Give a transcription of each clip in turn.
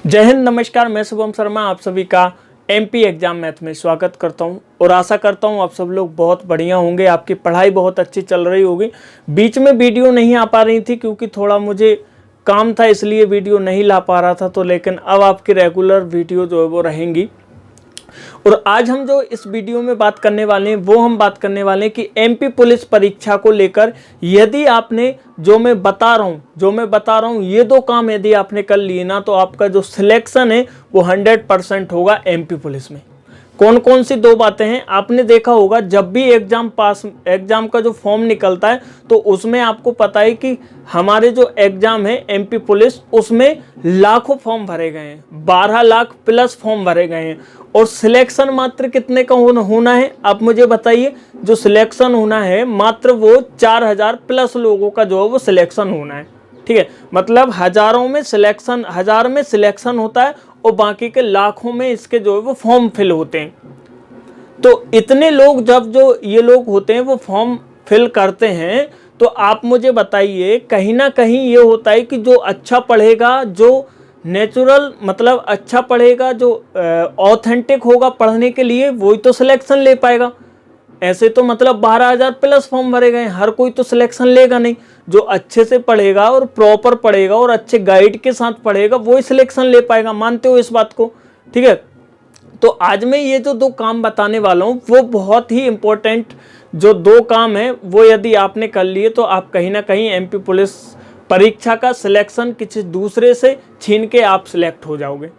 जय हिंद, नमस्कार। मैं शुभम शर्मा आप सभी का एमपी एग्जाम मैथ में स्वागत करता हूं और आशा करता हूं आप सब लोग बहुत बढ़िया होंगे, आपकी पढ़ाई बहुत अच्छी चल रही होगी। बीच में वीडियो नहीं आ पा रही थी क्योंकि थोड़ा मुझे काम था, इसलिए वीडियो नहीं ला पा रहा था। तो लेकिन अब आपकी रेगुलर वीडियो जो है वो रहेंगी। और आज हम जो इस वीडियो में बात करने वाले हैं वो हम बात करने वाले हैं कि एमपी पुलिस परीक्षा को लेकर यदि आपने जो मैं बता रहा हूँ ये दो काम यदि आपने कर लिए ना, तो आपका जो सिलेक्शन है वो 100% होगा एमपी पुलिस में। कौन कौन सी दो बातें हैं? आपने देखा होगा जब भी एग्जाम का जो फॉर्म निकलता है तो उसमें आपको पता है कि हमारे जो एग्जाम है एमपी पुलिस, उसमें लाखों फॉर्म भरे गए हैं, 12 लाख प्लस फॉर्म भरे गए हैं। और सिलेक्शन मात्र कितने का होना है आप मुझे बताइए। जो सिलेक्शन होना है मात्र वो 4000 प्लस लोगों का जो है वो सिलेक्शन होना है। ठीक है, मतलब हजार में सिलेक्शन होता है और बाकी के लाखों में इसके जो है वो फॉर्म फिल होते हैं। तो इतने लोग जब जो ये लोग होते हैं वो फॉर्म फिल करते हैं, तो आप मुझे बताइए कहीं ना कहीं ये होता है कि जो अच्छा पढ़ेगा, जो नेचुरल मतलब अच्छा पढ़ेगा, जो ऑथेंटिक होगा पढ़ने के लिए, वही तो सिलेक्शन ले पाएगा। ऐसे तो मतलब 12000 प्लस फॉर्म भरे गए, हर कोई तो सिलेक्शन लेगा नहीं। जो अच्छे से पढ़ेगा और प्रॉपर पढ़ेगा और अच्छे गाइड के साथ पढ़ेगा वही सिलेक्शन ले पाएगा। मानते हो इस बात को? ठीक है, तो आज मैं ये जो दो काम बताने वाला हूँ वो बहुत ही इंपॉर्टेंट जो दो काम है, वो यदि आपने कर लिए तो आप कहीं ना कहीं एमपी पुलिस परीक्षा का सिलेक्शन किसी दूसरे से छीन के आप सिलेक्ट हो जाओगे।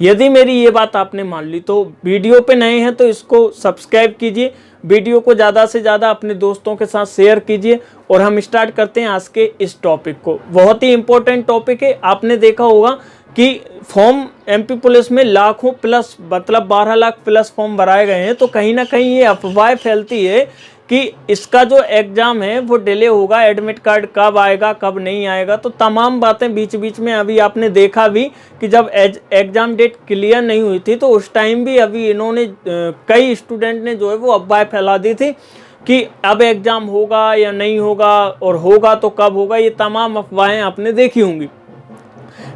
यदि मेरी ये बात आपने मान ली तो वीडियो पे नए हैं तो इसको सब्सक्राइब कीजिए, वीडियो को ज़्यादा से ज़्यादा अपने दोस्तों के साथ शेयर कीजिए और हम स्टार्ट करते हैं आज के इस टॉपिक को। बहुत ही इंपॉर्टेंट टॉपिक है। आपने देखा होगा कि फॉर्म एमपी पुलिस में लाखों प्लस मतलब 12 लाख प्लस फॉर्म भराए गए हैं। तो कहीं ना कहीं ये अफवाह फैलती है कि इसका जो एग्ज़ाम है वो डिले होगा, एडमिट कार्ड कब आएगा कब नहीं आएगा। तो तमाम बातें बीच बीच में अभी आपने देखा भी कि जब एग्ज़ाम डेट क्लियर नहीं हुई थी तो उस टाइम भी अभी इन्होंने कई स्टूडेंट ने जो है वो अफवाह फैला दी थी कि अब एग्ज़ाम होगा या नहीं होगा और होगा तो कब होगा। ये तमाम अफवाहें आपने देखी होंगी,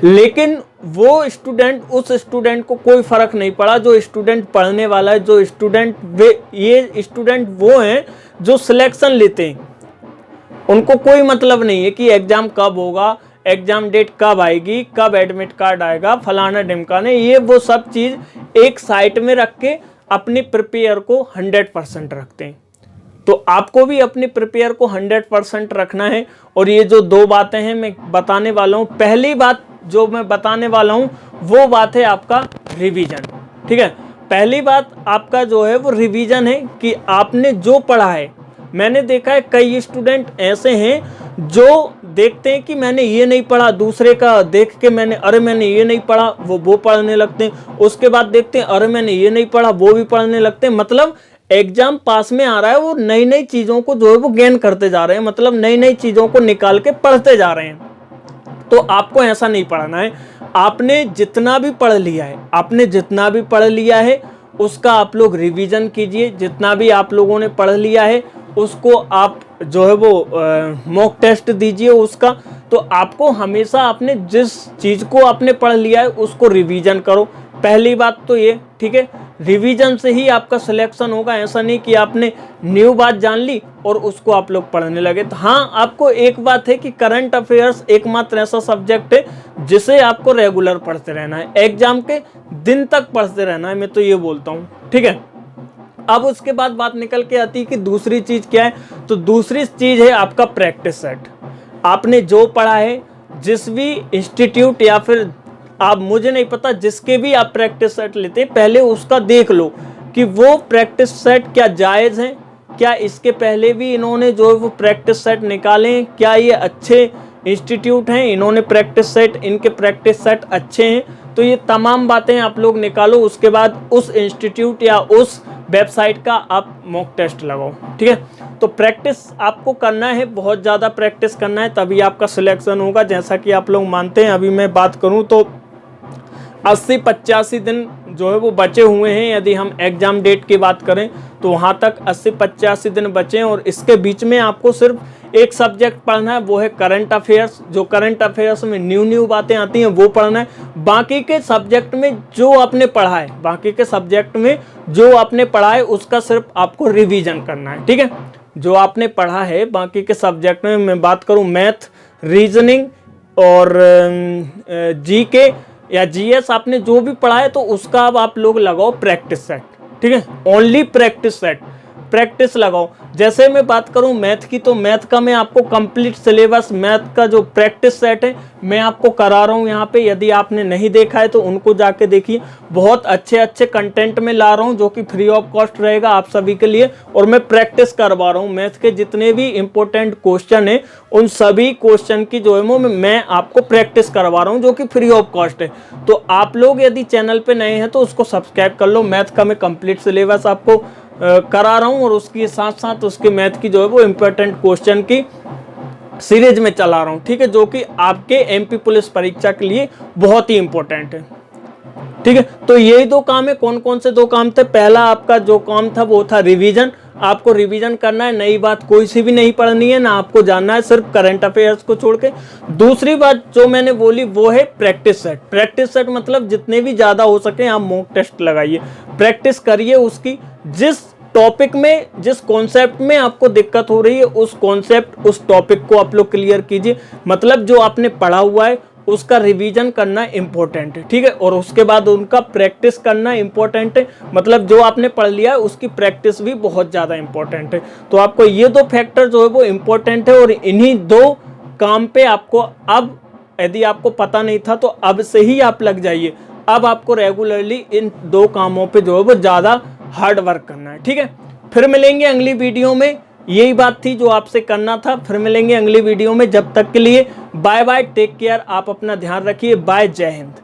लेकिन वो स्टूडेंट, उस स्टूडेंट को कोई फर्क नहीं पड़ा जो स्टूडेंट पढ़ने वाला है। जो स्टूडेंट ये स्टूडेंट वो हैं जो सिलेक्शन लेते हैं, उनको कोई मतलब नहीं है कि एग्जाम कब होगा, एग्जाम डेट कब आएगी, कब एडमिट कार्ड आएगा, फलाना ढिमकाना। ये वो सब चीज़ एक साइड में रख के अपनी प्रिपेयर को 100% रखते हैं। तो आपको भी अपनी प्रिपेयर को 100% रखना है। और ये जो दो बातें हैं मैं बताने वाला हूँ, पहली बात जो मैं बताने वाला हूँ वो बात है आपका रिवीजन। ठीक है, पहली बात आपका जो है वो रिवीजन है कि आपने जो पढ़ा है। मैंने देखा है कई स्टूडेंट ऐसे हैं जो देखते हैं कि मैंने ये नहीं पढ़ा, दूसरे का देख के मैंने ये नहीं पढ़ा, वो पढ़ने लगते हैं। उसके बाद देखते हैं अरे मैंने ये नहीं पढ़ा, वो भी पढ़ने लगते हैं। मतलब एग्जाम पास में आ रहा है, वो नई नई चीज़ों को जो है वो गेन करते जा रहे हैं, मतलब नई नई चीज़ों को निकाल के पढ़ते जा रहे हैं। तो आपको ऐसा नहीं पढ़ना है। आपने जितना भी पढ़ लिया है उसका आप लोग रिवीजन कीजिए। जितना भी आप लोगों ने पढ़ लिया है उसको आप जो है वो मॉक टेस्ट दीजिए उसका। तो आपको हमेशा आपने जिस चीज़ को आपने पढ़ लिया है उसको रिवीजन करो। पहली बात तो ये, ठीक है, रिवीजन से ही आपका सिलेक्शन होगा। ऐसा नहीं कि आपने न्यू बात जान ली और उसको आप लोग पढ़ने लगे। तो हाँ, आपको एक बात है कि करंट अफेयर्स एकमात्र ऐसा सब्जेक्ट है जिसे आपको रेगुलर पढ़ते रहना है, एग्जाम के दिन तक पढ़ते रहना है, मैं तो ये बोलता हूँ। ठीक है, अब उसके बाद बात निकल के आती है कि दूसरी चीज़ क्या है। तो दूसरी चीज़ है आपका प्रैक्टिस सेट। आपने जो पढ़ा है, जिस भी इंस्टीट्यूट या फिर आप, मुझे नहीं पता, जिसके भी आप प्रैक्टिस सेट लेते हैं पहले उसका देख लो कि वो प्रैक्टिस सेट क्या जायज़ हैं, क्या इसके पहले भी इन्होंने जो है वो प्रैक्टिस सेट निकाले हैं, क्या ये अच्छे इंस्टीट्यूट हैं, इन्होंने प्रैक्टिस सेट, इनके प्रैक्टिस सेट अच्छे हैं। तो ये तमाम बातें आप लोग निकालो। उसके बाद उस इंस्टीट्यूट या उस वेबसाइट का आप मॉक टेस्ट लगाओ। ठीक है, तो प्रैक्टिस आपको करना है, बहुत ज़्यादा प्रैक्टिस करना है, तभी आपका सिलेक्शन होगा। जैसा कि आप लोग मानते हैं, अभी मैं बात करूँ तो 80-85 दिन जो है वो बचे हुए हैं। यदि हम एग्जाम डेट की बात करें तो वहाँ तक 80-85 दिन बचे हैं और इसके बीच में आपको सिर्फ एक सब्जेक्ट पढ़ना है, वो है करंट अफेयर्स। जो करंट अफेयर्स में न्यू बातें आती हैं वो पढ़ना है। बाकी के सब्जेक्ट में जो आपने पढ़ा है, उसका सिर्फ आपको रिवीजन करना है, ठीक है। जो आपने पढ़ा है बाकी के सब्जेक्ट में, मैं बात करूं मैथ, रीजनिंग और जीके या जीएस, आपने जो भी पढ़ा है तो उसका अब आप लोग लगाओ प्रैक्टिस सेट, ठीक है। ओनली प्रैक्टिस सेट, प्रैक्टिस लगाओ। जैसे मैं बात करूं मैथ की, तो मैथ का मैं आपको कंप्लीट सिलेबस, मैथ का जो प्रैक्टिस सेट है मैं आपको करा रहा हूं यहाँ पे। यदि आपने नहीं देखा है तो उनको जाके देखिए। बहुत अच्छे कंटेंट में ला रहा हूं जो कि फ्री ऑफ कॉस्ट रहेगा आप सभी के लिए, और मैं प्रैक्टिस करवा रहा हूं। मैथ के जितने भी इंपॉर्टेंट क्वेश्चन है उन सभी क्वेश्चन की जो है मैं आपको प्रैक्टिस करवा रहा हूं जो कि फ्री ऑफ कॉस्ट है। तो आप लोग यदि चैनल पे नए हैं तो उसको सब्सक्राइब कर लो। मैथ का मैं कंप्लीट सिलेबस आपको करा रहा हूं और उसके साथ साथ उसके मैथ की जो है वो इंपॉर्टेंट क्वेश्चन की सीरीज में चला रहा हूं, ठीक है, जो कि आपके एमपी पुलिस परीक्षा के लिए बहुत ही इंपॉर्टेंट है, ठीक है। तो यही दो काम है। कौन कौन से दो काम थे? पहला आपका जो काम था वो था रिवीजन। आपको रिवीजन करना है, नई बात कोई सी भी नहीं पढ़नी है, ना आपको जानना है, सिर्फ करंट अफेयर्स को छोड़ के। दूसरी बात जो मैंने बोली वो है प्रैक्टिस सेट। प्रैक्टिस सेट मतलब जितने भी ज्यादा हो सके आप मॉक टेस्ट लगाइए, प्रैक्टिस करिए उसकी। जिस टॉपिक में, जिस कॉन्सेप्ट में आपको दिक्कत हो रही है उस कॉन्सेप्ट, उस टॉपिक को आप लोग क्लियर कीजिए। मतलब जो आपने पढ़ा हुआ है उसका रिवीजन करना इंपॉर्टेंट है, ठीक है, और उसके बाद उनका प्रैक्टिस करना इंपॉर्टेंट है। मतलब जो आपने पढ़ लिया है उसकी प्रैक्टिस भी बहुत ज़्यादा इंपॉर्टेंट है। तो आपको ये दो फैक्टर जो है वो इंपॉर्टेंट है, और इन्हीं दो काम पे आपको अब, यदि आपको पता नहीं था तो अब से ही आप लग जाइए। अब आपको रेगुलरली इन दो कामों पे जो है वो ज़्यादा हार्ड वर्क करना है, ठीक है। फिर मिलेंगे अगली वीडियो में। यही बात थी जो आपसे करना था। फिर मिलेंगे अगली वीडियो में। जब तक के लिए बाय बाय, टेक केयर, आप अपना ध्यान रखिए। बाय, जय हिंद।